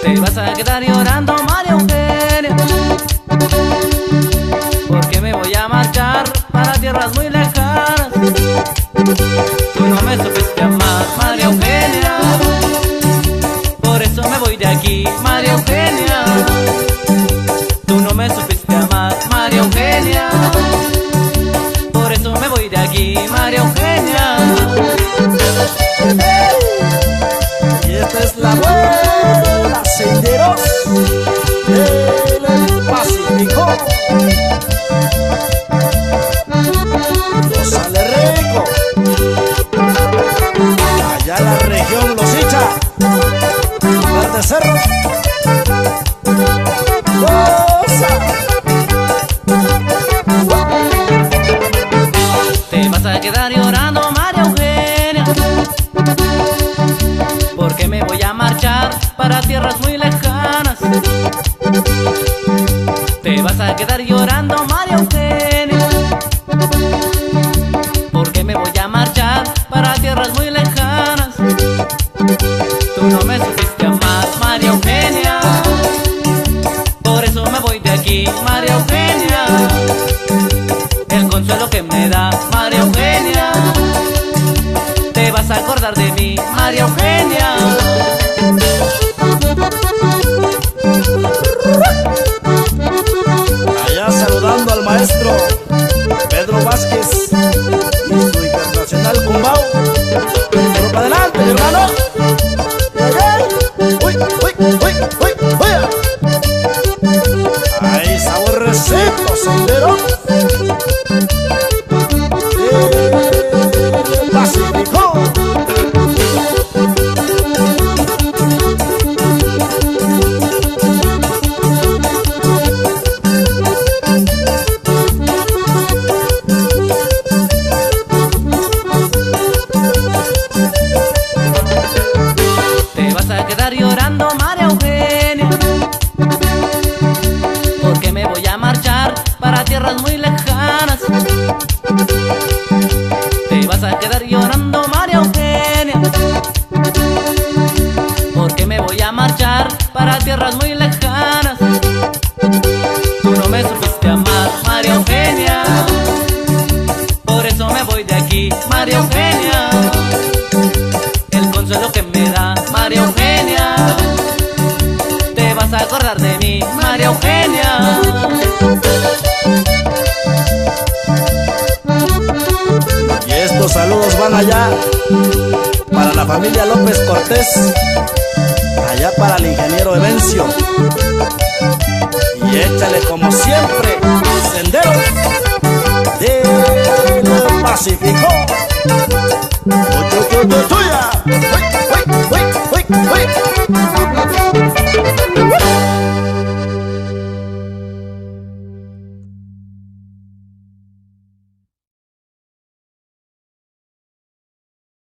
Te vas a quedar llorando, María Eugenia, porque me voy a marchar para tierras muy lejanas. Tú no me supiste amar, María Eugenia, por eso me voy de aquí, María Eugenia. Tú no me supiste amar, María Eugenia, por eso me voy de aquí, María Eugenia. Y esta es la buena, senderos del Pacífico. Nos sale rico. Allá la región Los Icha, Verde Cerro. Te vas a quedar llorando, María Eugenia, porque me voy a marchar para tierras muy lejanas. Te vas a quedar llorando, María Eugenia, porque me voy a marchar para tierras muy lejanas. Tú no me supiste amar, María Eugenia, por eso me voy de aquí, María Eugenia. El consuelo que me da, María Eugenia, te vas a acordar de mí, María Eugenia. Allá saludando al maestro Pedro Vázquez y su internacional Cumbao. Pero para adelante, mi hermano. Uy, uy, uy, uy, uy. Ay, saborcito, sendero del Pacífico. Te vas a quedar llorando, María Eugenia, porque me voy a marchar para tierras muy lejanas. Te vas a quedar llorando, María Eugenia, porque me voy a marchar para tierras muy lejanas. Tú no me supiste amar, María Eugenia, por eso me voy de aquí, María Eugenia. El consuelo que me da, María Eugenia, te vas a acordar de mí, María Eugenia. Y estos saludos van allá para la familia López Cortés, allá para el ingeniero Evencio. Y échale como siempre, senderos del Pacífico. ¡Tuya!